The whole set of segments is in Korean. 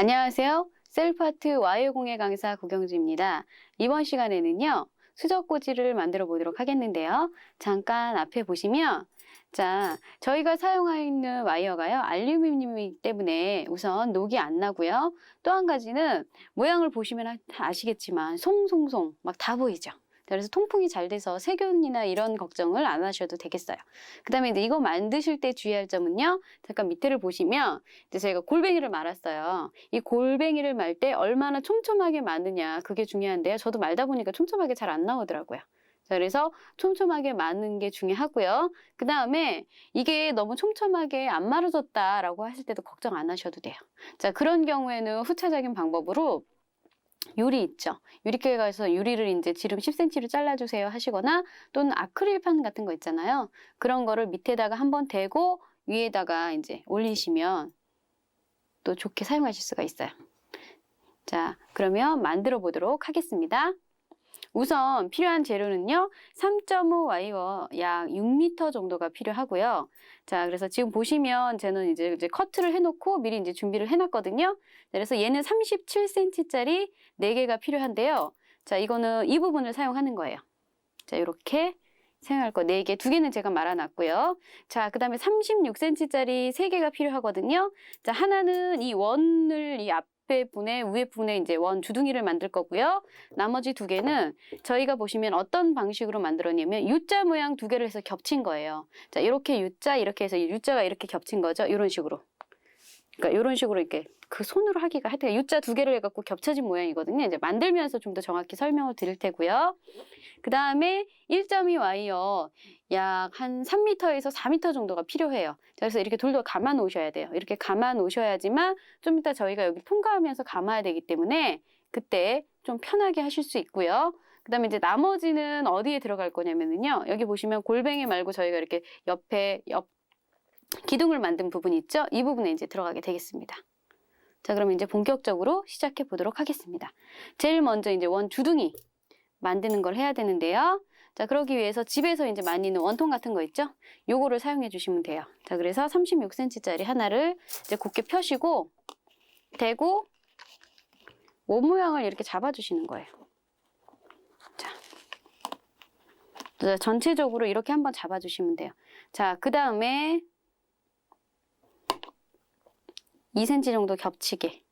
안녕하세요. 셀프아트 와이어 공예 강사 고경주입니다. 이번 시간에는요, 수저꽂이를 만들어 보도록 하겠는데요. 잠깐 앞에 보시면, 자, 저희가 사용하고 있는 와이어가요, 알루미늄이기 때문에 우선 녹이 안 나고요. 또 한 가지는 모양을 보시면 아시겠지만, 송송송 막 다 보이죠. 그래서 통풍이 잘 돼서 세균이나 이런 걱정을 안 하셔도 되겠어요. 그 다음에 이제 이거 만드실 때 주의할 점은요, 잠깐 밑에를 보시면, 이제 저희가 골뱅이를 말았어요. 이 골뱅이를 말 때 얼마나 촘촘하게 마느냐, 그게 중요한데요. 저도 말다 보니까 촘촘하게 잘 안 나오더라고요. 자, 그래서 촘촘하게 마는 게 중요하고요. 그 다음에 이게 너무 촘촘하게 안 말아졌다라고 하실 때도 걱정 안 하셔도 돼요. 자, 그런 경우에는 후차적인 방법으로 유리 있죠. 유리교에 가서 유리를 이제 지름 10cm로 잘라주세요 하시거나 또는 아크릴판 같은 거 있잖아요. 그런 거를 밑에다가 한번 대고 위에다가 이제 올리시면 또 좋게 사용하실 수가 있어요. 자, 그러면 만들어 보도록 하겠습니다. 우선 필요한 재료는요, 3.5 와이어 약 6m 정도가 필요하고요. 자, 그래서 지금 보시면 저는 이제 커트를 해놓고 미리 이제 준비를 해놨거든요. 그래서 얘는 37cm짜리 4개가 필요한데요. 자, 이거는 이 부분을 사용하는 거예요. 자, 이렇게 사용할 거 4개, 2개는 제가 말아놨고요. 자, 그 다음에 36cm짜리 3개가 필요하거든요. 자, 하나는 이 원을 이 앞에 분에 위에 분에 이제 원 주둥이를 만들 거고요. 나머지 2개는 저희가 보시면 어떤 방식으로 만들었냐면 U자 모양 2개를 해서 겹친 거예요. 자, 이렇게 U자 이렇게 해서 U자가 이렇게 겹친 거죠. 이런 식으로. 그러니까 이런 식으로 이렇게 그 손으로 하기가 하여튼 U자 2개를 해갖고 겹쳐진 모양이거든요. 이제 만들면서 좀 더 정확히 설명을 드릴 테고요. 그 다음에 1.2 와이어 약 한 3m에서 4m 정도가 필요해요. 그래서 이렇게 돌돌 감아 놓으셔야 돼요. 이렇게 감아 놓으셔야지만 좀 이따 저희가 여기 통과하면서 감아야 되기 때문에 그때 좀 편하게 하실 수 있고요. 그 다음에 이제 나머지는 어디에 들어갈 거냐면요. 여기 보시면 골뱅이 말고 저희가 이렇게 옆에 기둥을 만든 부분 있죠? 이 부분에 이제 들어가게 되겠습니다. 자, 그럼 이제 본격적으로 시작해 보도록 하겠습니다. 제일 먼저 이제 원 주둥이 만드는 걸 해야 되는데요. 자, 그러기 위해서 집에서 이제 많이 있는 원통 같은 거 있죠? 요거를 사용해 주시면 돼요. 자, 그래서 36cm짜리 하나를 이제 곱게 펴시고 대고 원 모양을 이렇게 잡아 주시는 거예요. 자, 전체적으로 이렇게 한번 잡아 주시면 돼요. 자, 그 다음에 2cm 정도 겹치게.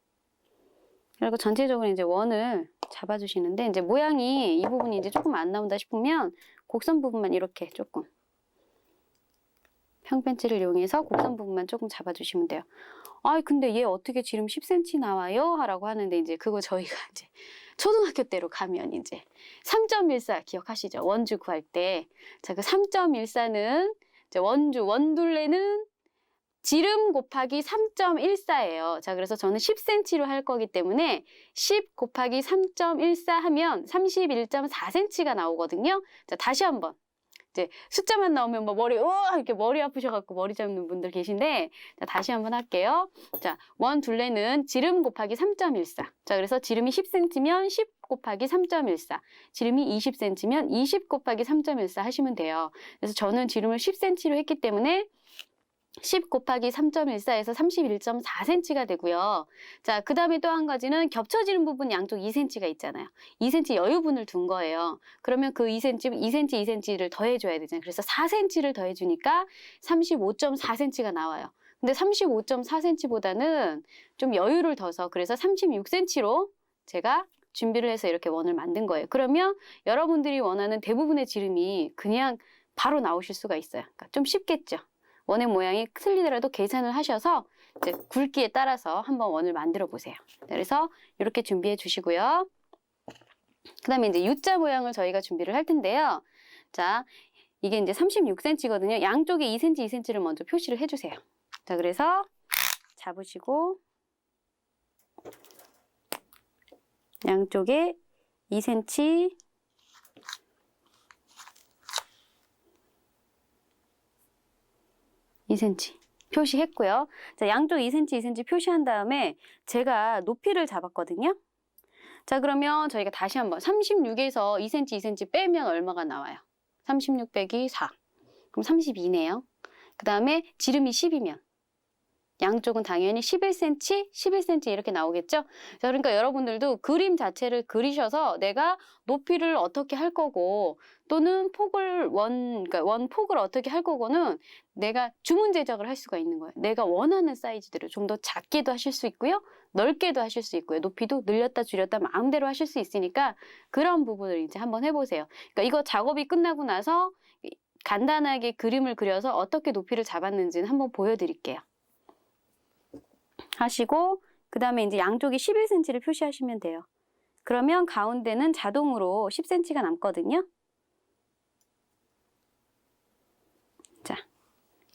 그리고 전체적으로 이제 원을 잡아주시는데, 이제 모양이 이 부분이 이제 조금 안 나온다 싶으면 곡선 부분만 이렇게 조금 평펜치를 이용해서 곡선 부분만 조금 잡아주시면 돼요. 아, 근데 얘 어떻게 지름 10cm 나와요? 라고 하는데 이제 그거 저희가 이제 초등학교 때로 가면 이제 3.14 기억하시죠? 원주 구할 때. 자, 그 3.14는 이제 원둘레는 지름 곱하기 3.14예요. 자, 그래서 저는 10cm로 할 거기 때문에 10 곱하기 3.14 하면 31.4cm가 나오거든요. 자, 다시 한번. 이제 숫자만 나오면 뭐 이렇게 머리 아프셔갖고 머리 잡는 분들 계신데, 자, 다시 한번 할게요. 자, 원 둘레는 지름 곱하기 3.14. 자, 그래서 지름이 10cm면 10 곱하기 3.14. 지름이 20cm면 20 곱하기 3.14 하시면 돼요. 그래서 저는 지름을 10cm로 했기 때문에 10 곱하기 3.14에서 31.4cm가 되고요. 자, 그 다음에 또 한 가지는 겹쳐지는 부분 양쪽 2cm가 있잖아요. 2cm 여유분을 둔 거예요. 그러면 그 2cm를 더해줘야 되잖아요. 그래서 4cm를 더해주니까 35.4cm가 나와요. 근데 35.4cm보다는 좀 여유를 둬서 그래서 36cm로 제가 준비를 해서 이렇게 원을 만든 거예요. 그러면 여러분들이 원하는 대부분의 지름이 그냥 바로 나오실 수가 있어요. 그러니까 좀 쉽겠죠. 원의 모양이 틀리더라도 계산을 하셔서 이제 굵기에 따라서 한번 원을 만들어 보세요. 그래서 이렇게 준비해 주시고요. 그 다음에 이제 U자 모양을 저희가 준비를 할 텐데요. 자, 이게 이제 36cm거든요. 양쪽에 2cm, 2cm를 먼저 표시를 해주세요. 자, 그래서 잡으시고 양쪽에 2cm, 2cm 표시했고요. 자, 양쪽 2cm, 2cm 표시한 다음에 제가 높이를 잡았거든요. 자, 그러면 저희가 다시 한번 36에서 2cm, 2cm 빼면 얼마가 나와요? 36 빼기 4. 그럼 32네요. 그 다음에 지름이 10이면 양쪽은 당연히 11cm, 11cm 이렇게 나오겠죠? 자, 그러니까 여러분들도 그림 자체를 그리셔서 내가 높이를 어떻게 할 거고 또는 폭을 그러니까 원폭을 어떻게 할 거고는 내가 주문 제작을 할 수가 있는 거예요. 내가 원하는 사이즈대로 좀 더 작게도 하실 수 있고요. 넓게도 하실 수 있고요. 높이도 늘렸다 줄였다 마음대로 하실 수 있으니까 그런 부분을 이제 한번 해보세요. 그러니까 이거 작업이 끝나고 나서 간단하게 그림을 그려서 어떻게 높이를 잡았는지는 한번 보여드릴게요. 하시고 그 다음에 이제 양쪽이 11cm를 표시하시면 돼요. 그러면 가운데는 자동으로 10cm가 남거든요. 자,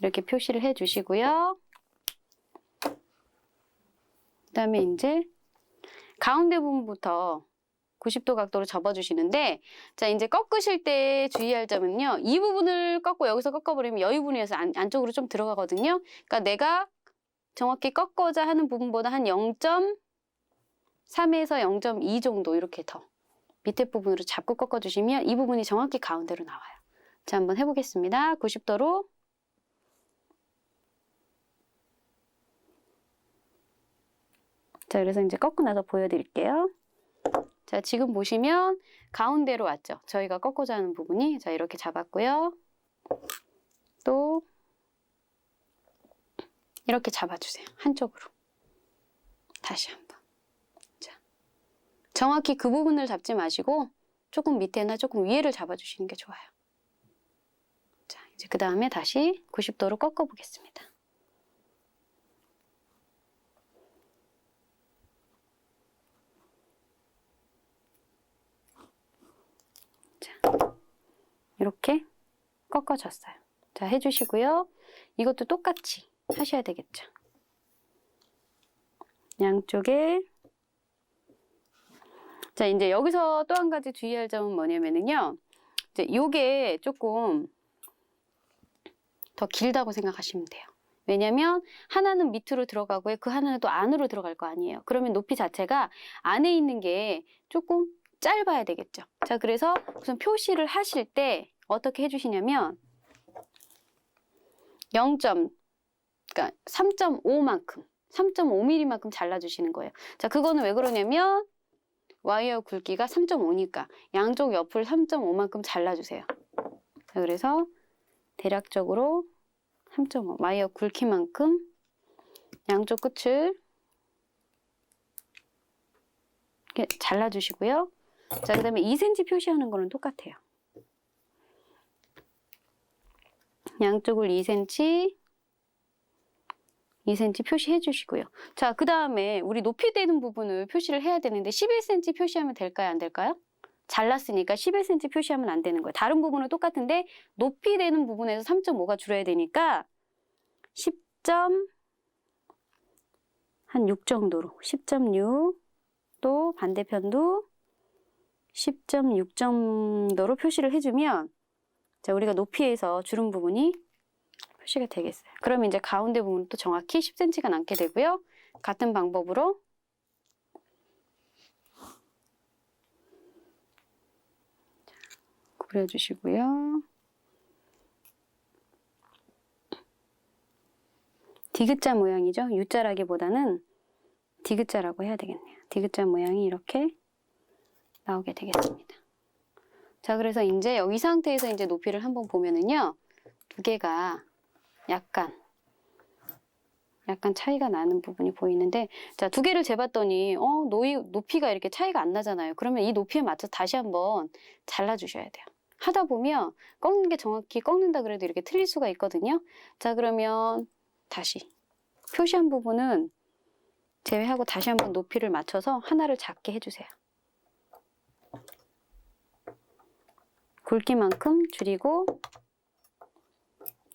이렇게 표시를 해주시고요. 그 다음에 이제 가운데 부분부터 90도 각도로 접어주시는데, 자, 이제 꺾으실 때 주의할 점은요. 이 부분을 꺾고 여기서 꺾어버리면 여기 부분에서 안쪽으로 좀 들어가거든요. 그러니까 내가 정확히 꺾고자 하는 부분보다 한 0.3에서 0.2 정도 이렇게 더 밑에 부분으로 잡고 꺾어주시면 이 부분이 정확히 가운데로 나와요. 자, 한번 해보겠습니다. 90도로. 자, 그래서 이제 꺾고 나서 보여드릴게요. 자, 지금 보시면 가운데로 왔죠. 저희가 꺾고자 하는 부분이. 자, 이렇게 잡았고요. 또 이렇게 잡아주세요. 한쪽으로. 다시 한번. 자, 정확히 그 부분을 잡지 마시고 조금 밑에나 조금 위에를 잡아주시는 게 좋아요. 자, 이제 그 다음에 다시 90도로 꺾어보겠습니다. 자, 이렇게 꺾어졌어요. 자, 해주시고요. 이것도 똑같이 하셔야 되겠죠. 양쪽에. 자, 이제 여기서 또 한 가지 주의할 점은 뭐냐면요. 이제 요게 조금 더 길다고 생각하시면 돼요. 왜냐면 하나는 밑으로 들어가고요. 그 하나는 또 안으로 들어갈 거 아니에요. 그러면 높이 자체가 안에 있는 게 조금 짧아야 되겠죠. 자, 그래서 우선 표시를 하실 때 어떻게 해주시냐면 3.5만큼, 3.5mm만큼 잘라주시는 거예요. 자, 그거는 왜 그러냐면 와이어 굵기가 3.5니까 양쪽 옆을 3.5만큼 잘라주세요. 자, 그래서 대략적으로 3.5 와이어 굵기만큼 양쪽 끝을 이렇게 잘라주시고요. 자, 그 다음에 2cm 표시하는 거는 똑같아요. 양쪽을 2cm 표시해 주시고요. 자, 그 다음에 우리 높이 되는 부분을 표시를 해야 되는데 11cm 표시하면 될까요? 안 될까요? 잘랐으니까 11cm 표시하면 안 되는 거예요. 다른 부분은 똑같은데 높이 되는 부분에서 3.5가 줄어야 되니까 10.6 정도로 10.6 또 반대편도 10.6 정도로 표시를 해주면 자, 우리가 높이에서 주름 부분이 표시가 되겠어요. 그럼 이제 가운데 부분 또 정확히 10cm가 남게 되고요. 같은 방법으로 그려주시고요. 디귿자 모양이죠. U자라기보다는 디귿자라고 해야 되겠네요. 디귿자 모양이 이렇게 나오게 되겠습니다. 자, 그래서 이제 이 상태에서 이제 높이를 한번 보면은요. 두 개가 약간 차이가 나는 부분이 보이는데, 자, 두 개를 재봤더니 높이가 이렇게 차이가 안 나잖아요. 그러면 이 높이에 맞춰 다시 한번 잘라주셔야 돼요. 하다 보면 꺾는 게 정확히 꺾는다 그래도 이렇게 틀릴 수가 있거든요. 자, 그러면 다시 표시한 부분은 제외하고 다시 한번 높이를 맞춰서 하나를 작게 해주세요. 굵기만큼 줄이고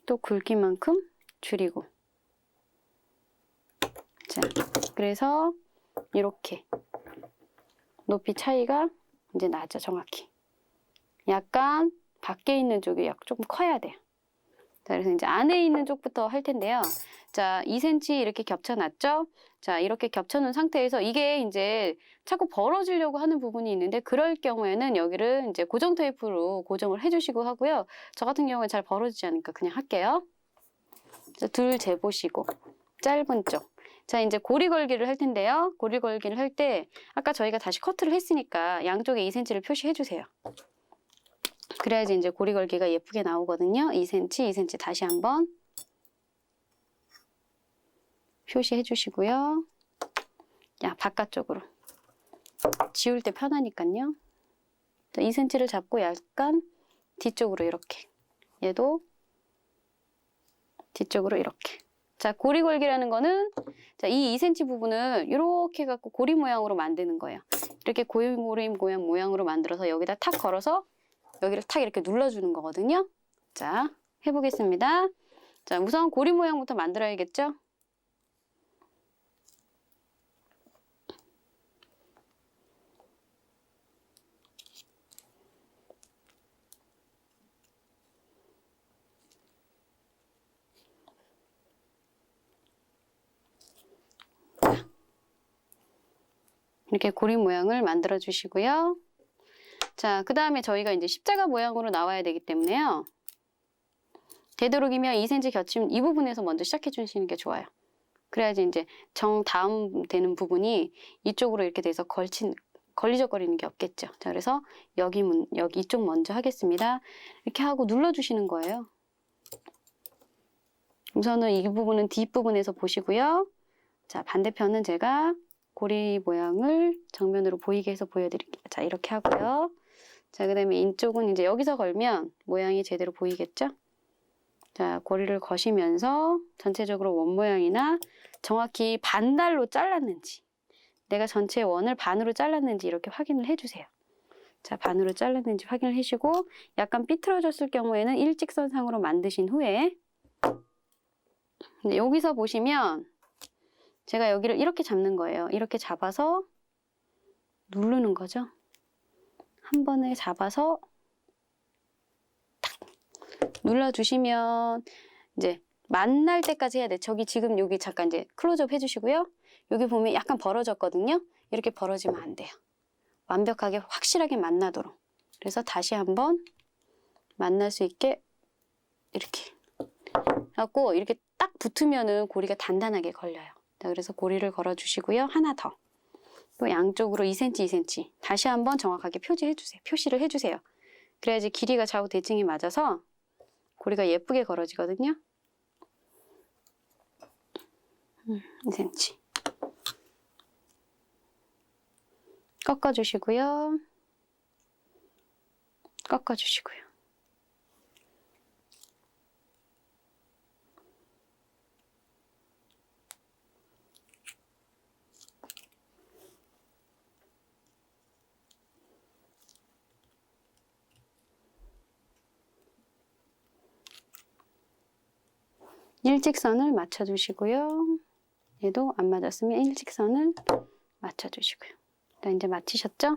또 굵기만큼 줄이고. 자, 그래서 이렇게 높이 차이가 이제 나죠. 정확히. 약간 밖에 있는 쪽이 조금 커야 돼요. 자, 그래서 이제 안에 있는 쪽부터 할 텐데요. 자, 2cm 이렇게 겹쳐놨죠? 자, 이렇게 겹쳐놓은 상태에서 이게 이제 자꾸 벌어지려고 하는 부분이 있는데 그럴 경우에는 여기를 이제 고정 테이프로 고정을 해주시고 하고요. 저 같은 경우에 잘 벌어지지 않으니까 그냥 할게요. 자, 둘 재보시고 짧은 쪽. 자, 이제 고리 걸기를 할 텐데요. 고리 걸기를 할 때 아까 저희가 다시 커트를 했으니까 양쪽에 2cm를 표시해 주세요. 그래야지 이제 고리 걸기가 예쁘게 나오거든요. 2cm, 2cm 다시 한번 표시해 주시고요. 야, 바깥쪽으로. 지울 때 편하니까요. 2cm를 잡고 약간 뒤쪽으로 이렇게. 얘도 뒤쪽으로 이렇게. 자, 고리 걸기라는 거는 자, 이 2cm 부분을 이렇게 갖고 고리 모양으로 만드는 거예요. 이렇게 고리 모양으로 만들어서 여기다 탁 걸어서 여기를 탁 이렇게 눌러주는 거거든요. 자, 해보겠습니다. 자, 우선 고리 모양부터 만들어야겠죠? 이렇게 고리 모양을 만들어 주시고요. 자, 그 다음에 저희가 이제 십자가 모양으로 나와야 되기 때문에요. 되도록이면 2cm 겹침 이 부분에서 먼저 시작해 주시는 게 좋아요. 그래야지 이제 정 다음 되는 부분이 이쪽으로 이렇게 돼서 걸리적거리는 게 없겠죠. 자, 그래서 여기 이쪽 먼저 하겠습니다. 이렇게 하고 눌러주시는 거예요. 우선은 이 부분은 뒷부분에서 보시고요. 자, 반대편은 제가 고리 모양을 정면으로 보이게 해서 보여드릴게요. 자, 이렇게 하고요. 자, 그 다음에 이쪽은 이제 여기서 걸면 모양이 제대로 보이겠죠? 자, 고리를 거시면서 전체적으로 원 모양이나 정확히 반달로 잘랐는지, 내가 전체 원을 반으로 잘랐는지 이렇게 확인을 해주세요. 자, 반으로 잘랐는지 확인을 해주시고 약간 삐뚤어졌을 경우에는 일직선상으로 만드신 후에 여기서 보시면 제가 여기를 이렇게 잡는 거예요. 이렇게 잡아서 누르는 거죠. 한 번에 잡아서 탁 눌러주시면 이제 만날 때까지 해야 돼. 저기 지금 여기 잠깐 이제 클로즈업 해주시고요. 여기 보면 약간 벌어졌거든요. 이렇게 벌어지면 안 돼요. 완벽하게 확실하게 만나도록. 그래서 다시 한번 만날 수 있게 이렇게 하고 이렇게 딱 붙으면은 고리가 단단하게 걸려요. 자, 그래서 고리를 걸어주시고요. 하나 더. 또 양쪽으로 2cm, 2cm. 다시 한번 정확하게 표시를 해주세요. 그래야지 길이가 좌우 대칭이 맞아서 고리가 예쁘게 걸어지거든요. 2cm. 꺾어주시고요. 꺾어주시고요. 일직선을 맞춰주시고요. 얘도 안 맞았으면 일직선을 맞춰주시고요. 자, 이제 맞히셨죠?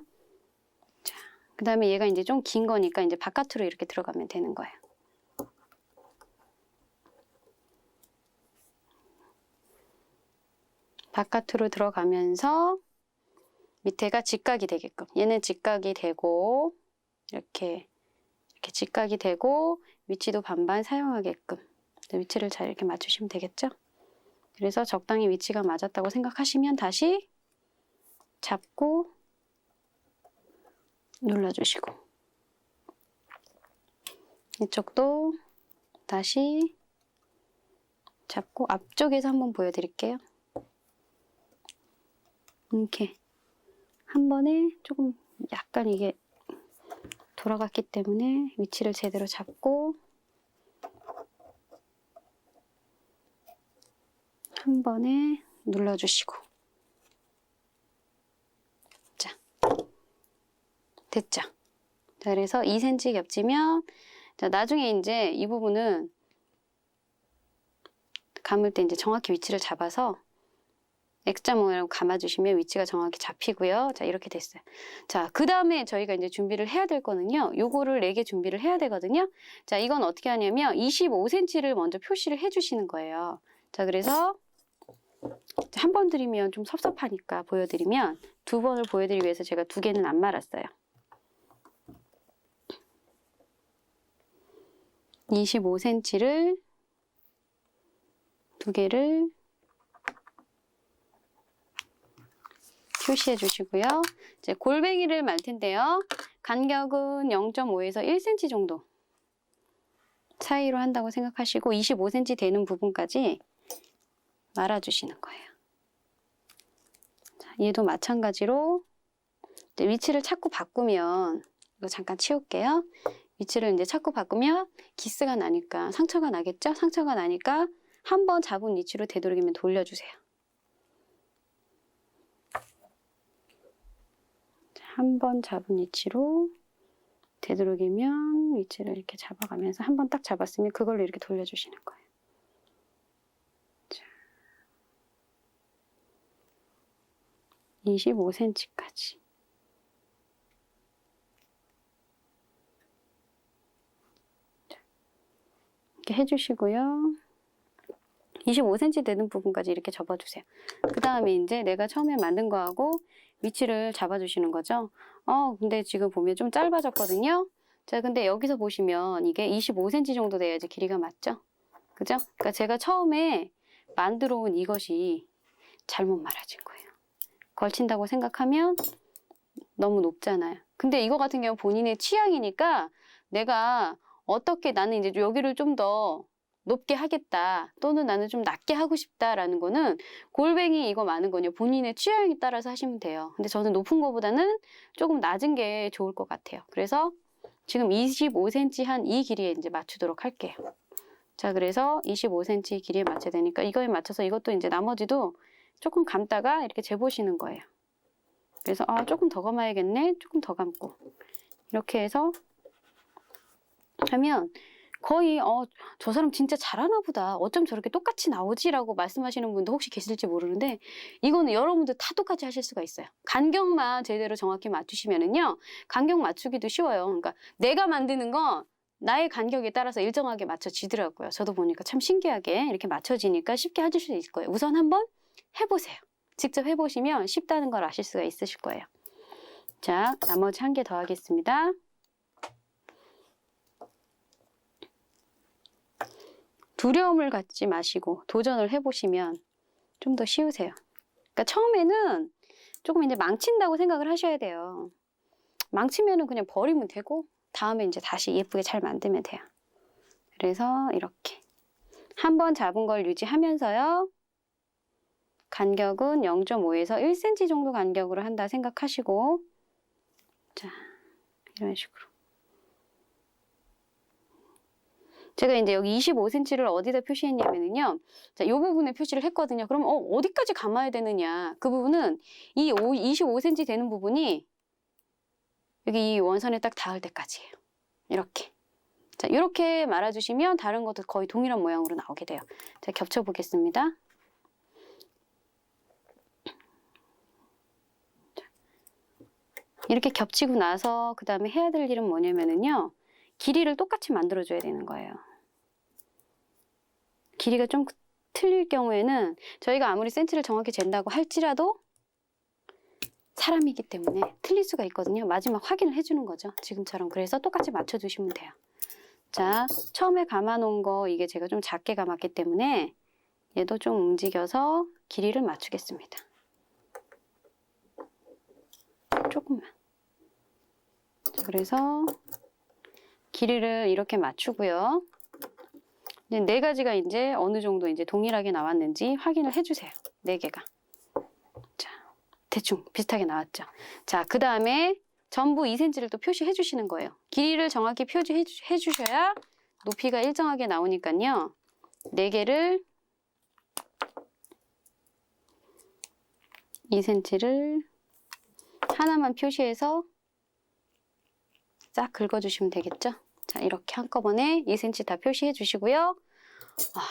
자, 그 다음에 얘가 이제 좀 긴 거니까 이제 바깥으로 이렇게 들어가면 되는 거예요. 바깥으로 들어가면서 밑에가 직각이 되게끔. 얘는 직각이 되고 이렇게 직각이 되고 위치도 반반 사용하게끔. 위치를 잘 이렇게 맞추시면 되겠죠? 그래서 적당히 위치가 맞았다고 생각하시면 다시 잡고 눌러주시고 이쪽도 다시 잡고 앞쪽에서 한번 보여드릴게요. 이렇게 한 번에 조금 약간 이게 돌아갔기 때문에 위치를 제대로 잡고 한 번에 눌러주시고 자, 됐죠? 자, 그래서 2cm 겹치면 자, 나중에 이제 이 부분은 감을 때 이제 정확히 위치를 잡아서 X자 모양으로 감아주시면 위치가 정확히 잡히고요. 자, 이렇게 됐어요. 자, 그 다음에 저희가 이제 준비를 해야 될 거는요. 요거를 4개 준비를 해야 되거든요. 자, 이건 어떻게 하냐면 25cm를 먼저 표시를 해주시는 거예요. 자, 그래서 한 번 드리면 좀 섭섭하니까 보여드리면 2번을 보여드리기 위해서 제가 2개는 안 말았어요. 25cm를 2개를 표시해 주시고요. 이제 골뱅이를 말 텐데요. 간격은 0.5에서 1cm 정도 사이로 한다고 생각하시고 25cm 되는 부분까지 말아주시는 거예요. 자, 얘도 마찬가지로 이제 위치를 자꾸 바꾸면 이거 잠깐 치울게요. 위치를 이제 자꾸 바꾸면 기스가 나니까 상처가 나겠죠? 상처가 나니까 한번 잡은 위치로 되도록이면 돌려주세요. 한번 잡은 위치로 되도록이면 위치를 이렇게 잡아가면서 한번 딱 잡았으면 그걸로 이렇게 돌려주시는 거예요. 자, 25cm까지. 이렇게 해주시고요. 25cm 되는 부분까지 이렇게 접어주세요. 그 다음에 이제 내가 처음에 만든 거하고 위치를 잡아주시는 거죠. 근데 지금 보면 좀 짧아졌거든요. 자, 근데 여기서 보시면 이게 25cm 정도 돼야지 길이가 맞죠? 그죠? 그러니까 제가 처음에 만들어 온 이것이 잘못 말아진 거예요. 걸친다고 생각하면 너무 높잖아요. 근데 이거 같은 경우 본인의 취향이니까 내가 어떻게 나는 이제 여기를 좀 더 높게 하겠다 또는 나는 좀 낮게 하고 싶다라는 거는 골뱅이 이거 많은 거요 본인의 취향에 따라서 하시면 돼요. 근데 저는 높은 거보다는 조금 낮은 게 좋을 것 같아요. 그래서 지금 25cm 한 이 길이에 이제 맞추도록 할게요. 자, 그래서 25cm 길이에 맞춰야 되니까 이거에 맞춰서 이것도 이제 나머지도 조금 감다가 이렇게 재보시는 거예요. 그래서 조금 더 감아야겠네, 조금 더 감고 이렇게 해서 하면 거의 저 사람 진짜 잘하나 보다. 어쩜 저렇게 똑같이 나오지라고 말씀하시는 분도 혹시 계실지 모르는데 이거는 여러분들 다 똑같이 하실 수가 있어요. 간격만 제대로 정확히 맞추시면은요. 간격 맞추기도 쉬워요. 그러니까 내가 만드는 건 나의 간격에 따라서 일정하게 맞춰지더라고요. 저도 보니까 참 신기하게 이렇게 맞춰지니까 쉽게 하실 수 있을 거예요. 우선 한번 해보세요. 직접 해보시면 쉽다는 걸 아실 수가 있으실 거예요. 자, 나머지 한 개 더 하겠습니다. 두려움을 갖지 마시고 도전을 해보시면 좀 더 쉬우세요. 그러니까 처음에는 조금 이제 망친다고 생각을 하셔야 돼요. 망치면은 그냥 버리면 되고 다음에 이제 다시 예쁘게 잘 만들면 돼요. 그래서 이렇게 한번 잡은 걸 유지하면서요. 간격은 0.5에서 1cm 정도 간격으로 한다 생각하시고 자, 이런 식으로 제가 이제 여기 25cm를 어디다 표시했냐면요. 자, 이 부분에 표시를 했거든요. 그럼 어디까지 감아야 되느냐. 그 부분은 이 25cm 되는 부분이 여기 이 원선에 딱 닿을 때까지예요. 이렇게. 자, 이렇게 말아주시면 다른 것도 거의 동일한 모양으로 나오게 돼요. 자, 겹쳐보겠습니다. 이렇게 겹치고 나서 그 다음에 해야 될 일은 뭐냐면요. 길이를 똑같이 만들어줘야 되는 거예요. 길이가 좀 틀릴 경우에는 저희가 아무리 센치를 정확히 잰다고 할지라도 사람이기 때문에 틀릴 수가 있거든요. 마지막 확인을 해주는 거죠. 지금처럼. 그래서 똑같이 맞춰주시면 돼요. 자, 처음에 감아놓은 거 이게 제가 좀 작게 감았기 때문에 얘도 좀 움직여서 길이를 맞추겠습니다. 조금만. 그래서 길이를 이렇게 맞추고요. 이제 네 가지가 이제 어느 정도 이제 동일하게 나왔는지 확인을 해주세요. 네 개가. 자, 대충 비슷하게 나왔죠. 자, 그 다음에 전부 2cm를 또 표시해 주시는 거예요. 길이를 정확히 표시해 주셔야 높이가 일정하게 나오니까요. 네 개를 2cm를 하나만 표시해서 싹 긁어주시면 되겠죠. 자, 이렇게 한꺼번에 2cm 다 표시해 주시고요.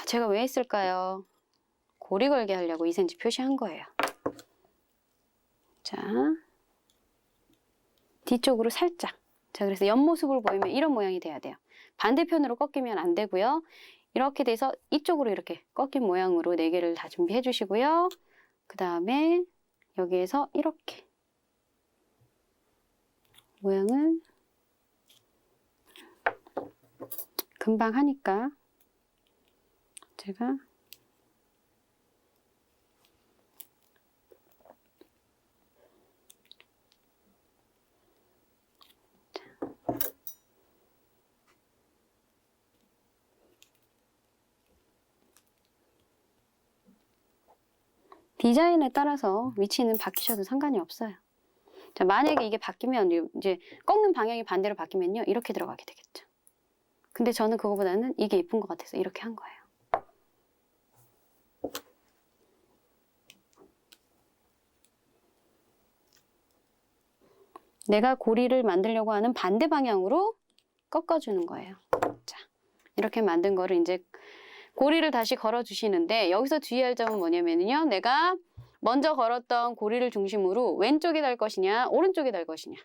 제가 왜 했을까요? 고리 걸게 하려고 2cm 표시한 거예요. 자, 뒤쪽으로 살짝. 자, 그래서 옆모습을 보이면 이런 모양이 돼야 돼요. 반대편으로 꺾이면 안 되고요. 이렇게 돼서 이쪽으로 이렇게 꺾인 모양으로 4개를 다 준비해 주시고요. 그 다음에 여기에서 이렇게 모양을 금방 하니까 제가 디자인에 따라서 위치는 바뀌셔도 상관이 없어요. 자, 만약에 이게 바뀌면 이제 꺾는 방향이 반대로 바뀌면요. 이렇게 들어가게 되겠죠. 근데 저는 그거보다는 이게 예쁜 것 같아서 이렇게 한 거예요. 내가 고리를 만들려고 하는 반대 방향으로 꺾어주는 거예요. 자, 이렇게 만든 거를 이제 고리를 다시 걸어주시는데 여기서 주의할 점은 뭐냐면요. 내가 먼저 걸었던 고리를 중심으로 왼쪽에 달 것이냐 오른쪽에 달 것이냐.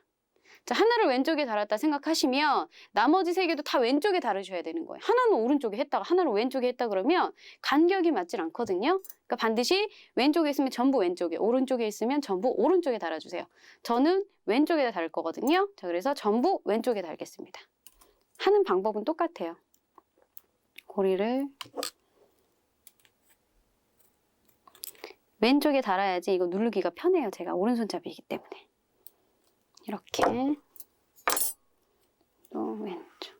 자, 하나를 왼쪽에 달았다 생각하시면 나머지 세 개도 다 왼쪽에 달으셔야 되는 거예요. 하나는 오른쪽에 했다가 하나는 왼쪽에 했다 그러면 간격이 맞질 않거든요. 그러니까 반드시 왼쪽에 있으면 전부 왼쪽에, 오른쪽에 있으면 전부 오른쪽에 달아주세요. 저는 왼쪽에다 달 거거든요. 자, 그래서 전부 왼쪽에 달겠습니다. 하는 방법은 똑같아요. 고리를 왼쪽에 달아야지 이거 누르기가 편해요. 제가 오른손잡이이기 때문에. 이렇게 또 왼쪽.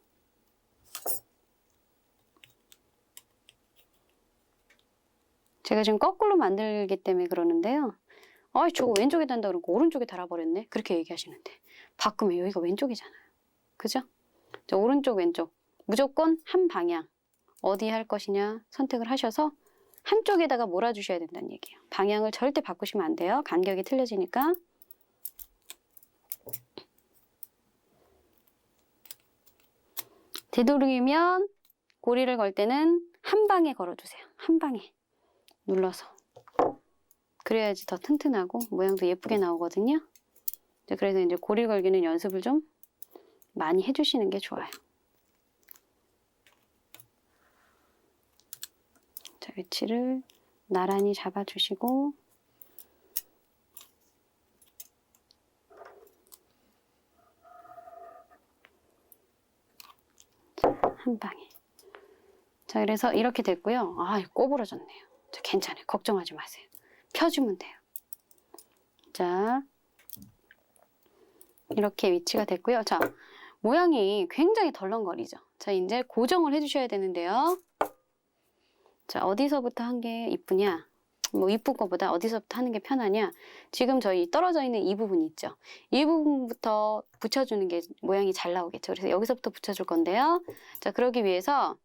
제가 지금 거꾸로 만들기 때문에 그러는데요. 저거 왼쪽에 단다 그러고 오른쪽에 달아버렸네. 그렇게 얘기하시는데 바꾸면 여기가 왼쪽이잖아요. 그죠? 자, 오른쪽 왼쪽 무조건 한 방향 어디 할 것이냐 선택을 하셔서 한쪽에다가 몰아주셔야 된다는 얘기예요. 방향을 절대 바꾸시면 안 돼요. 간격이 틀려지니까. 되도록이면 고리를 걸 때는 한 방에 걸어주세요. 한 방에 눌러서. 그래야지 더 튼튼하고 모양도 예쁘게 나오거든요. 그래서 이제 고리 걸기는 연습을 좀 많이 해주시는 게 좋아요. 자, 위치를 나란히 잡아주시고 한 방에. 자, 그래서 이렇게 됐고요. 꼬부러졌네요. 자, 괜찮아요. 걱정하지 마세요. 펴주면 돼요. 자, 이렇게 위치가 됐고요. 자, 모양이 굉장히 덜렁거리죠. 자, 이제 고정을 해주셔야 되는데요. 자, 어디서부터 한 게 이쁘냐? 뭐 이쁜 것보다 어디서부터 하는 게 편하냐? 지금 저희 떨어져 있는 이 부분 있죠? 이 부분부터 붙여주는 게 모양이 잘 나오겠죠. 그래서 여기서부터 붙여줄 건데요. 자, 그러기 위해서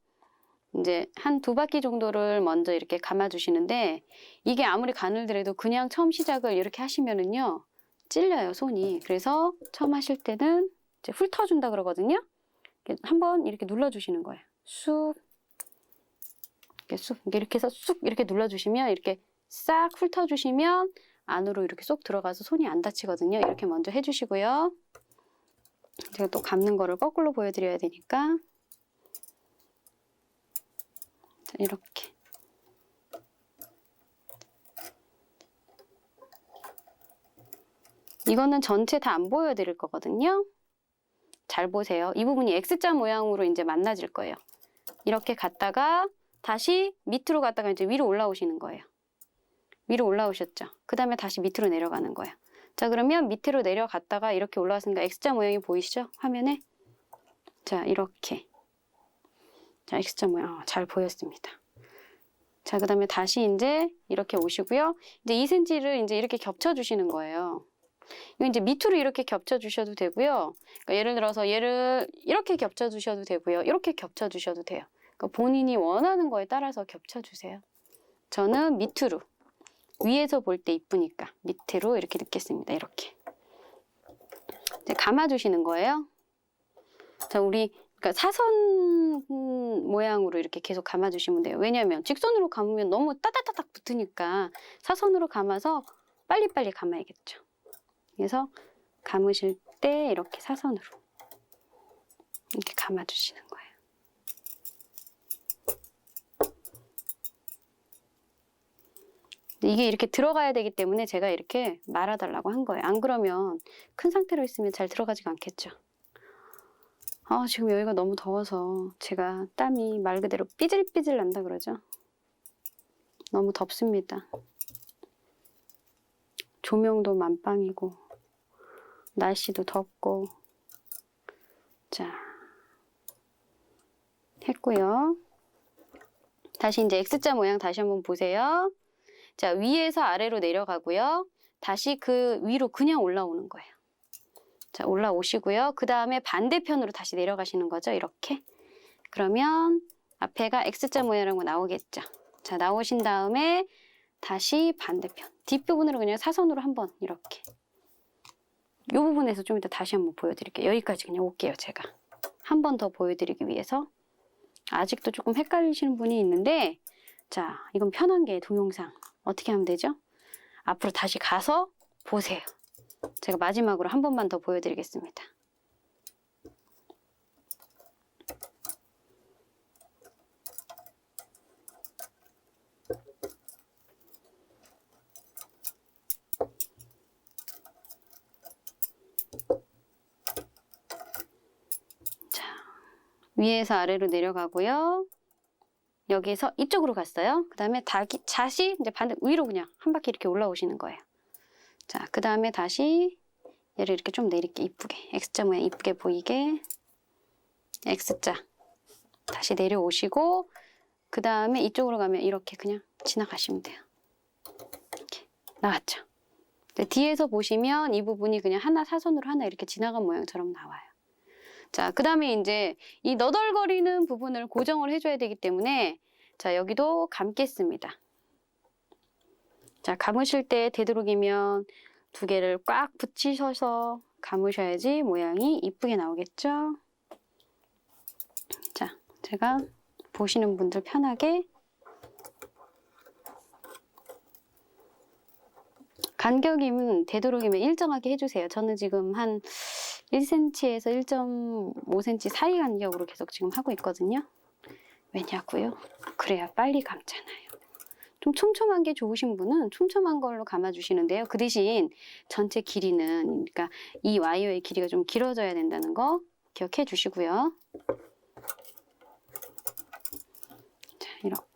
이제 한 2바퀴 정도를 먼저 이렇게 감아주시는데 이게 아무리 가늘더라도 그냥 처음 시작을 이렇게 하시면은요 찔려요, 손이. 그래서 처음 하실 때는 이제 훑어준다 그러거든요. 한번 이렇게 눌러주시는 거예요. 쑥 이렇게 해서 쑥 이렇게 눌러주시면 이렇게 싹 훑어주시면 안으로 이렇게 쏙 들어가서 손이 안 다치거든요. 이렇게 먼저 해주시고요. 제가 또 감는 거를 거꾸로 보여드려야 되니까 자, 이렇게 이거는 전체 다 안 보여드릴 거거든요. 잘 보세요. 이 부분이 X자 모양으로 이제 만나질 거예요. 이렇게 갔다가 다시 밑으로 갔다가 이제 위로 올라오시는 거예요. 위로 올라오셨죠? 그 다음에 다시 밑으로 내려가는 거예요. 자, 그러면 밑으로 내려갔다가 이렇게 올라왔으니까 X자 모양이 보이시죠? 화면에? 자, 이렇게. 자, X자 모양 잘 보였습니다. 자, 그 다음에 다시 이제 이렇게 오시고요. 이제 2cm를 이제 이렇게 겹쳐주시는 거예요. 이거 이제 밑으로 이렇게 겹쳐주셔도 되고요. 그러니까 예를 들어서 얘를 이렇게 겹쳐주셔도 되고요. 이렇게 겹쳐주셔도 돼요. 그러니까 본인이 원하는 거에 따라서 겹쳐주세요. 저는 밑으로. 위에서 볼 때 이쁘니까 밑으로 이렇게 넣겠습니다. 이렇게. 이제 감아주시는 거예요. 자, 그러니까 사선 모양으로 이렇게 계속 감아주시면 돼요. 왜냐하면 직선으로 감으면 너무 따닥따닥 붙으니까 사선으로 감아서 빨리빨리 감아야겠죠. 그래서 감으실 때 이렇게 사선으로 이렇게 감아주시는 거예요. 이게 이렇게 들어가야 되기 때문에 제가 이렇게 말아달라고 한 거예요. 안 그러면 큰 상태로 있으면 잘 들어가지가 않겠죠. 지금 여기가 너무 더워서 제가 땀이 말 그대로 삐질삐질 난다 그러죠. 너무 덥습니다. 조명도 만빵이고 날씨도 덥고. 자, 했고요. 다시 이제 X자 모양 다시 한번 보세요. 자, 위에서 아래로 내려가고요. 다시 그 위로 그냥 올라오는 거예요. 자, 올라오시고요. 그 다음에 반대편으로 다시 내려가시는 거죠. 이렇게. 그러면 앞에가 X자 모양으로 나오겠죠. 자, 나오신 다음에 다시 반대편. 뒷부분으로 그냥 사선으로 한번 이렇게. 이 부분에서 좀 이따 다시 한번 보여드릴게요. 여기까지 그냥 올게요, 제가. 한 번 더 보여드리기 위해서. 아직도 조금 헷갈리시는 분이 있는데, 자, 이건 편한 게 동영상. 어떻게 하면 되죠? 앞으로 다시 가서 보세요. 제가 마지막으로 한 번만 더 보여드리겠습니다. 위에서 아래로 내려가고요. 여기에서 이쪽으로 갔어요. 그 다음에 다시 이제 반대 위로 그냥 한 바퀴 이렇게 올라오시는 거예요. 자, 그 다음에 다시 얘를 이렇게 좀 내릴게. 이쁘게. X자 모양 이쁘게 보이게. X자. 다시 내려오시고 그 다음에 이쪽으로 가면 이렇게 그냥 지나가시면 돼요. 이렇게 나왔죠. 뒤에서 보시면 이 부분이 그냥 하나 사선으로 하나 이렇게 지나간 모양처럼 나와요. 자, 그 다음에 이제 이 너덜거리는 부분을 고정을 해줘야 되기 때문에 자, 여기도 감겠습니다. 자, 감으실 때 되도록이면 두 개를 꽉 붙이셔서 감으셔야지 모양이 이쁘게 나오겠죠? 자, 제가 보시는 분들 편하게 간격임은 되도록이면 일정하게 해주세요. 저는 지금 한 1cm에서 1.5cm 사이 간격으로 계속 지금 하고 있거든요. 왜냐고요? 그래야 빨리 감잖아요. 좀 촘촘한 게 좋으신 분은 촘촘한 걸로 감아주시는데요. 그 대신 전체 길이는, 그러니까 이 와이어의 길이가 좀 길어져야 된다는 거 기억해 주시고요. 자, 이렇게.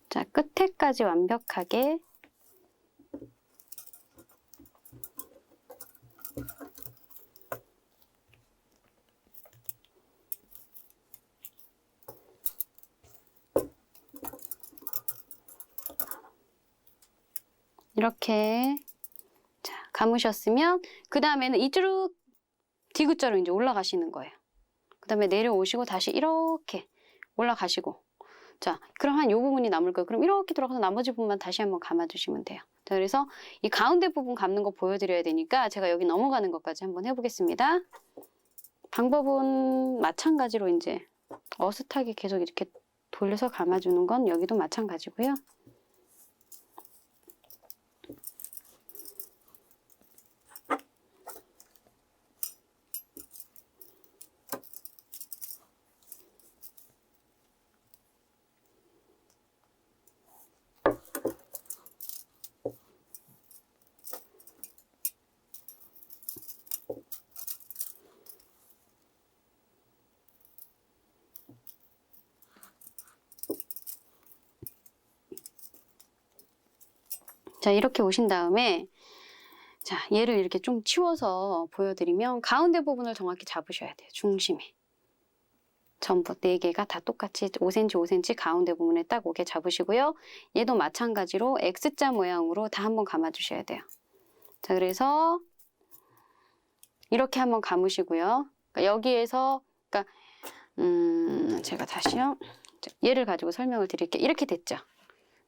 자, 끝에까지 완벽하게 이렇게 자, 감으셨으면 그 다음에는 이쪽 D자로 이제 올라가시는 거예요. 그 다음에 내려오시고 다시 이렇게 올라가시고 자, 그럼 한 이 부분이 남을 거예요. 그럼 이렇게 들어가서 나머지 부분만 다시 한번 감아주시면 돼요. 자, 그래서 이 가운데 부분 감는 거 보여드려야 되니까 제가 여기 넘어가는 것까지 한번 해보겠습니다. 방법은 마찬가지로 이제 어슷하게 계속 이렇게 돌려서 감아주는 건 여기도 마찬가지고요. 자, 이렇게 오신 다음에 자, 얘를 이렇게 좀 치워서 보여드리면 가운데 부분을 정확히 잡으셔야 돼요. 중심에. 전부 4개가 다 똑같이 5cm, 5cm 가운데 부분에 딱 오게 잡으시고요. 얘도 마찬가지로 X자 모양으로 다 한번 감아주셔야 돼요. 자, 그래서 이렇게 한번 감으시고요. 그러니까 여기에서 그러니까 제가 다시요. 얘를 가지고 설명을 드릴게요. 이렇게 됐죠.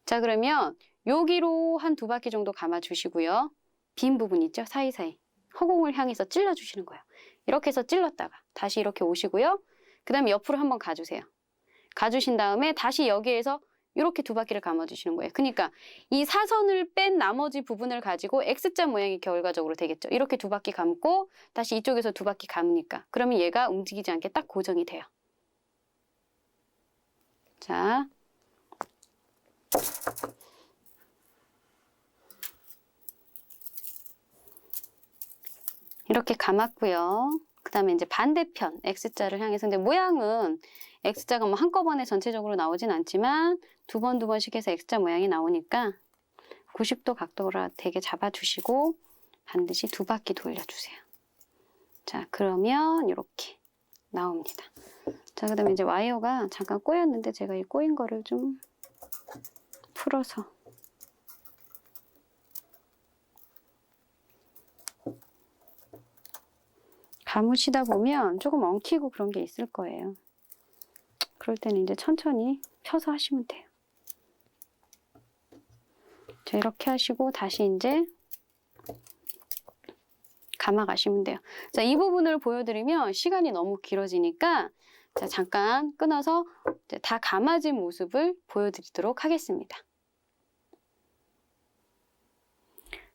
자, 그러면 여기로 한 2바퀴 정도 감아주시고요. 빈 부분 있죠? 사이사이. 허공을 향해서 찔러주시는 거예요. 이렇게 해서 찔렀다가 다시 이렇게 오시고요. 그 다음에 옆으로 한번 가주세요. 가주신 다음에 다시 여기에서 이렇게 2바퀴를 감아주시는 거예요. 그러니까 이 사선을 뺀 나머지 부분을 가지고 X자 모양이 결과적으로 되겠죠. 이렇게 2바퀴 감고 다시 이쪽에서 2바퀴 감으니까 그러면 얘가 움직이지 않게 딱 고정이 돼요. 자, 이렇게 감았고요. 그 그다음에 이제 반대편 X자를 향해서, 근데 모양은 X자가 뭐 한꺼번에 전체적으로 나오진 않지만 두 번씩 해서 X자 모양이 나오니까 90도 각도로 되게 잡아주시고 반드시 2바퀴 돌려주세요. 자, 그러면 이렇게 나옵니다. 자, 그 다음에 이제 와이어가 잠깐 꼬였는데 제가 이 꼬인 거를 좀 풀어서 감으시다 보면 조금 엉키고 그런 게 있을 거예요. 그럴 때는 이제 천천히 펴서 하시면 돼요. 자, 이렇게 하시고 다시 이제 감아 가시면 돼요. 자, 이 부분을 보여드리면 시간이 너무 길어지니까 자, 잠깐 끊어서 이제 다 감아진 모습을 보여드리도록 하겠습니다.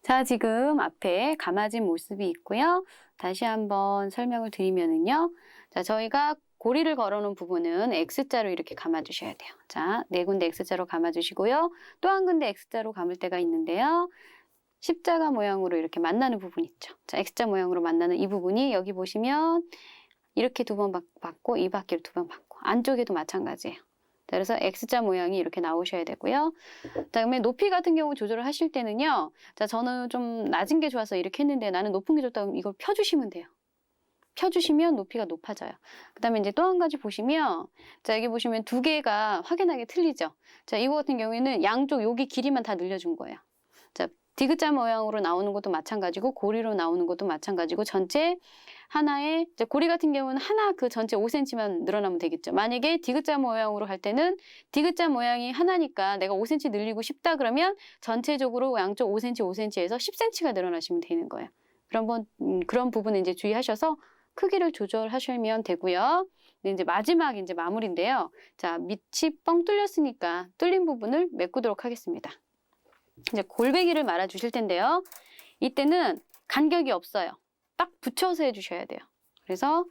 자, 지금 앞에 감아진 모습이 있고요. 다시 한번 설명을 드리면은요. 자, 저희가 고리를 걸어놓은 부분은 X자로 이렇게 감아주셔야 돼요. 자, 4군데 X자로 감아주시고요. 또 한 군데 X자로 감을 때가 있는데요. 십자가 모양으로 이렇게 만나는 부분 있죠. 자, X자 모양으로 만나는 이 부분이 여기 보시면 이렇게 2번 받고 이 바퀴를 2번 받고 안쪽에도 마찬가지예요. 자, 그래서 X자 모양이 이렇게 나오셔야 되고요. 자, 그러면 높이 같은 경우 조절을 하실 때는요. 자, 저는 좀 낮은 게 좋아서 이렇게 했는데 나는 높은 게 좋다고 이걸 펴주시면 돼요. 펴주시면 높이가 높아져요. 그 다음에 이제 또 한 가지 보시면, 자, 여기 보시면 2개가 확연하게 틀리죠. 자, 이거 같은 경우에는 양쪽 여기 길이만 다 늘려준 거예요. 자, 디귿자 모양으로 나오는 것도 마찬가지고 고리로 나오는 것도 마찬가지고 전체 하나에 이제 고리 같은 경우는 하나 그 전체 5cm만 늘어나면 되겠죠. 만약에 디귿자 모양으로 할 때는 디귿자 모양이 하나니까 내가 5cm 늘리고 싶다 그러면 전체적으로 양쪽 5cm, 5cm에서 10cm가 늘어나시면 되는 거예요. 그런 부분은 이제 주의하셔서 크기를 조절하시면 되고요. 이제 마지막 이제 마무리인데요. 자, 밑이 뻥 뚫렸으니까 뚫린 부분을 메꾸도록 하겠습니다. 이제 골뱅이를 말아 주실 텐데요. 이때는 간격이 없어요. 딱 붙여서 해주셔야 돼요. 그래서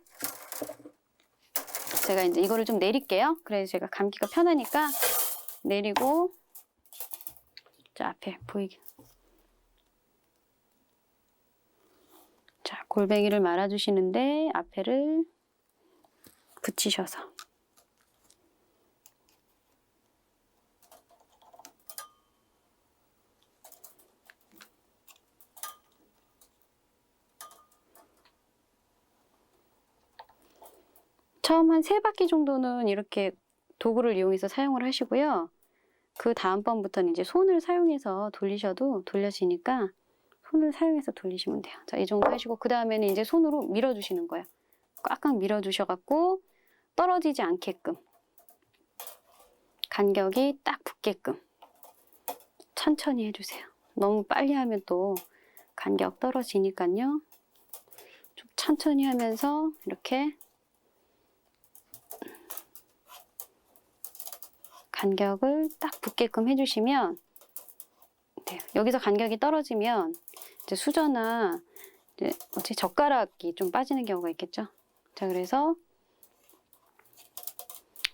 제가 이제 이거를 좀 내릴게요. 그래서 제가 감기가 편하니까 내리고, 자, 앞에 보이게. 자, 골뱅이를 말아 주시는데 앞에를 붙이셔서. 처음 한 3바퀴 정도는 이렇게 도구를 이용해서 사용을 하시고요. 그 다음번부터는 이제 손을 사용해서 돌려지니까 손을 사용해서 돌리시면 돼요. 자, 이 정도 하시고 그 다음에는 이제 손으로 밀어주시는 거예요. 꽉꽉 밀어주셔갖고 떨어지지 않게끔 간격이 딱 붙게끔 천천히 해주세요. 너무 빨리 하면 또 간격 떨어지니까요. 좀 천천히 하면서 이렇게 간격을 딱 붙게끔 해주시면 돼요. 여기서 간격이 떨어지면 이제 수저나 이제 어차피 젓가락이 좀 빠지는 경우가 있겠죠. 자, 그래서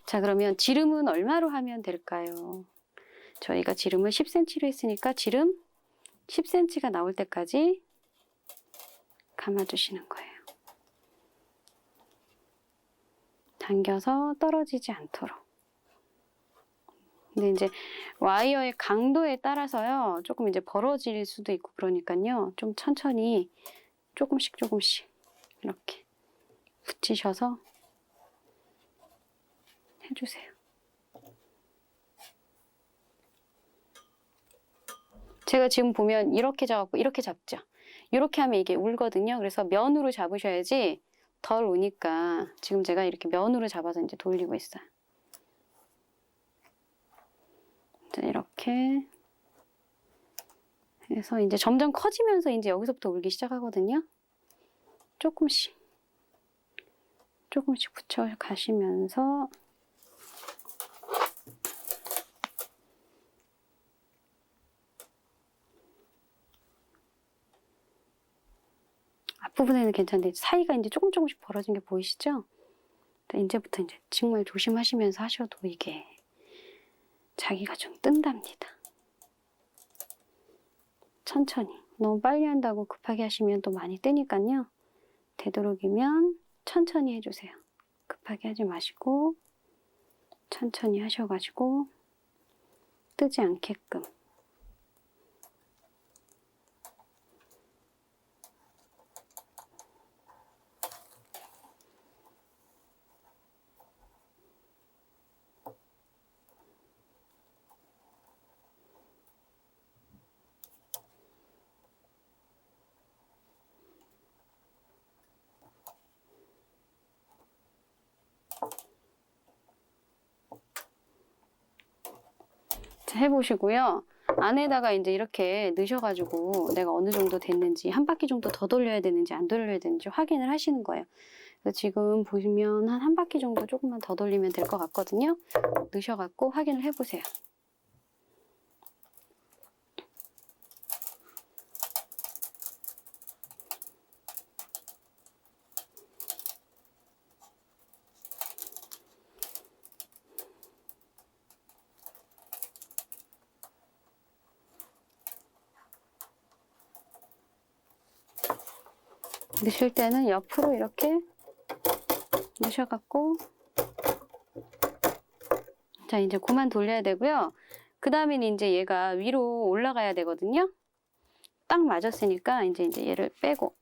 자, 그러면 지름은 얼마로 하면 될까요? 저희가 지름을 10cm로 했으니까 지름 10cm가 나올 때까지 감아주시는 거예요. 당겨서 떨어지지 않도록. 근데 이제 와이어의 강도에 따라서요, 조금 이제 벌어질 수도 있고 그러니까요, 좀 천천히 조금씩 이렇게 붙이셔서 해주세요. 제가 지금 보면 이렇게 잡았고 이렇게 잡죠. 이렇게 하면 이게 울거든요. 그래서 면으로 잡으셔야지 덜 우니까 지금 제가 이렇게 면으로 잡아서 이제 돌리고 있어요. 자, 이렇게 해서 이제 점점 커지면서 이제 여기서부터 울기 시작하거든요. 조금씩 붙여 가시면서 앞부분에는 괜찮은데 사이가 이제 조금씩 벌어진 게 보이시죠? 이제부터 이제 정말 조심하시면서 하셔도 이게 자기가 좀 뜬답니다. 천천히. 너무 빨리 한다고 급하게 하시면 또 많이 뜨니까요. 되도록이면 천천히 해주세요. 급하게 하지 마시고 천천히 하셔가지고 뜨지 않게끔. 해보시고요. 안에다가 이제 이렇게 넣으셔가지고 내가 어느 정도 됐는지, 한 바퀴 정도 더 돌려야 되는지 안 돌려야 되는지 확인을 하시는 거예요. 그래서 지금 보시면 한 바퀴 정도 조금만 더 돌리면 될 것 같거든요. 넣으셔갖고 확인을 해보세요. 넣으실 때는 옆으로 이렇게 넣으셔갖고, 자, 이제 그만 돌려야 되고요. 그 다음에는 이제 얘가 위로 올라가야 되거든요. 딱 맞았으니까 이제 얘를 빼고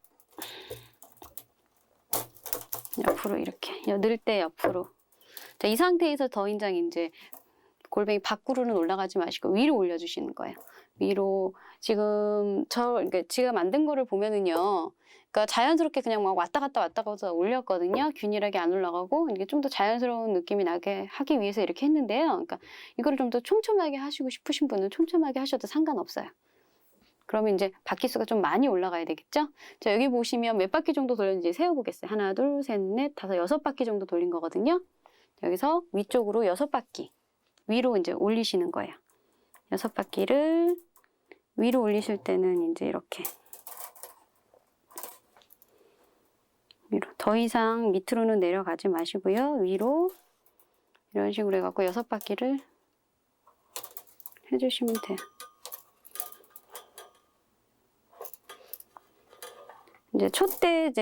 옆으로 이렇게 넣을 때 옆으로. 자, 이 상태에서 더 이상 이제 골뱅이 밖으로는 올라가지 마시고 위로 올려주시는 거예요. 위로. 지금 그러니까 제가 만든 거를 보면은요, 그러니까 자연스럽게 그냥 막 왔다 갔다 올렸거든요. 균일하게 안 올라가고 이게 좀 더 자연스러운 느낌이 나게 하기 위해서 이렇게 했는데요. 그러니까 이거를 좀 더 촘촘하게 하시고 싶으신 분은 촘촘하게 하셔도 상관없어요. 그러면 이제 바퀴수가 좀 많이 올라가야 되겠죠? 자, 여기 보시면 몇 바퀴 정도 돌렸는지 세어보겠어요. 하나, 둘, 셋, 넷, 다섯, 6바퀴 정도 돌린 거거든요. 여기서 위쪽으로 6바퀴 위로 이제 올리시는 거예요. 6바퀴를 위로 올리실 때는 이제 이렇게 위로, 더 이상 밑으로는 내려가지 마시고요. 위로 이런 식으로 해갖고 6바퀴를 해주시면 돼요. 이제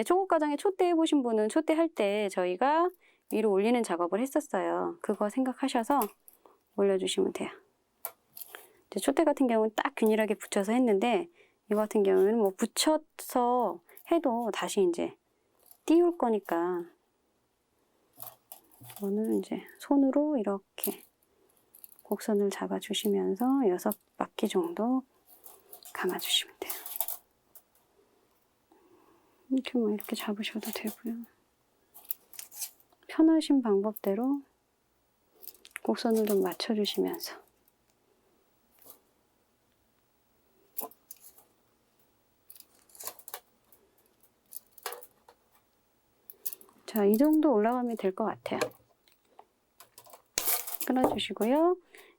초급 과정에 촛대 해보신 분은 촛대 할 때 저희가 위로 올리는 작업을 했었어요. 그거 생각하셔서 올려주시면 돼요. 이제 촛대 같은 경우는 딱 균일하게 붙여서 했는데, 이거 같은 경우는 뭐 붙여서 해도 다시 이제 띄울 거니까, 이거는 이제 손으로 이렇게 곡선을 잡아주시면서 6바퀴 정도 감아주시면 돼요. 이렇게 잡으셔도 되고요. 편하신 방법대로 곡선을 좀 맞춰주시면서. 자, 이 정도 올라가면 될 것 같아요. 끊어주시고요.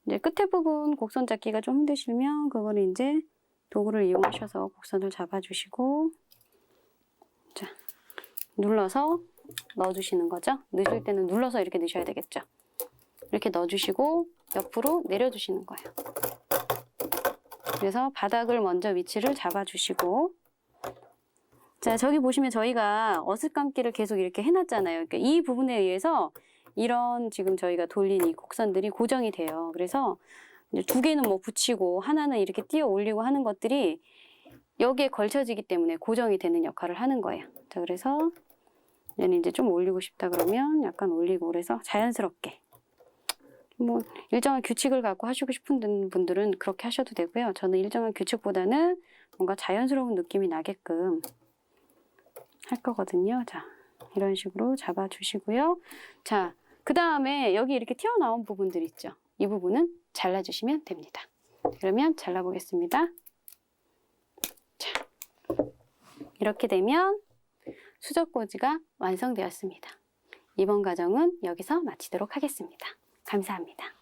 이제 끝에 부분 곡선 잡기가 좀 힘드시면 그거는 이제 도구를 이용하셔서 곡선을 잡아주시고, 자, 눌러서 넣어주시는 거죠. 넣으실 때는 눌러서 이렇게 넣으셔야 되겠죠. 이렇게 넣어주시고 옆으로 내려주시는 거예요. 그래서 바닥을 먼저 위치를 잡아주시고, 자, 저기 보시면 저희가 어슷감기를 계속 이렇게 해놨잖아요. 그러니까 이 부분에 의해서 이런 지금 저희가 돌린 이 곡선들이 고정이 돼요. 그래서 이제 2개는 뭐 붙이고 하나는 이렇게 띄어 올리고 하는 것들이 여기에 걸쳐지기 때문에 고정이 되는 역할을 하는 거예요. 자, 그래서 얘는 이제 좀 올리고 싶다 그러면 약간 올리고, 그래서 자연스럽게 뭐 일정한 규칙을 갖고 하시고 싶은 분들은 그렇게 하셔도 되고요. 저는 일정한 규칙보다는 뭔가 자연스러운 느낌이 나게끔 할 거거든요. 자, 이런 식으로 잡아주시고요. 자, 그 다음에 여기 이렇게 튀어나온 부분들 있죠. 이 부분은 잘라주시면 됩니다. 그러면 잘라보겠습니다. 자, 이렇게 되면 수저꽂이가 완성되었습니다. 이번 과정은 여기서 마치도록 하겠습니다. 감사합니다.